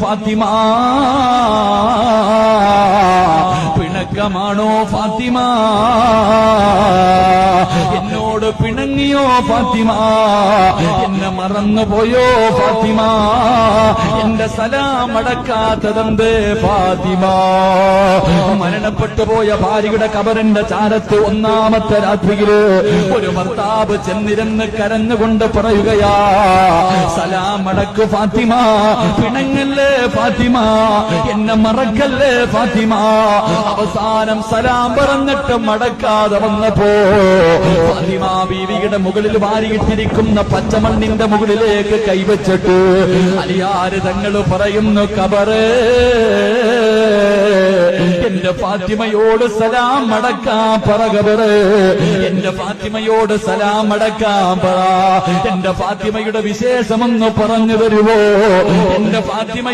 ഫാത്തിമ? പിണക്കമാണോ ഫാത്തിമ? എന്നോട് പിണങ്ങിയോ ഫാത്തിമ? എന്നെ മറന്നുപോയോ ഫാത്തിമ? എന്റെ സലാം അടക്കാത്തതെന്ത് ഫാത്തിമ? മരണപ്പെട്ടു പോയ ഭാര്യയുടെ കബറിന്റെ ചാരത്ത് ഒന്നാമത്തെ രാത്രിയില് ഒരു ഭർത്താവ് ചെന്നിരുന്ന് കരഞ്ഞുകൊണ്ട് പറയുകയാ, സലാം അടക്ക് ഫാത്തിമ, പിണങ്ങല്ലേ ഫാത്തിമ, എന്നെ മറക്കല്ലേ ഫാത്തിമ. അവസാനം സലാം പറഞ്ഞിട്ട് മടക്കാതെ വന്നപ്പോ ഫാത്തിമ ബീവിയുടെ മുകളിൽ വാരിയിട്ടിരിക്കുന്ന പച്ചമണ്ണിന്റെ മുകളിലേക്ക് കൈവച്ചിട്ട് അലിയാര് തങ്ങൾ പറയുന്നു, കബറേ, എന്റെ ഫാത്തിമയോട് സലാം അടക്കാൻ പറ കബറേ, എന്റെ ഫാത്തിമയോട് സലാം അടക്കാൻ പറ. എന്റെ ഫാത്തിമയുടെ വിശേഷമൊന്ന് പറഞ്ഞു തരുവോ? എന്റെ ഫാത്തിമ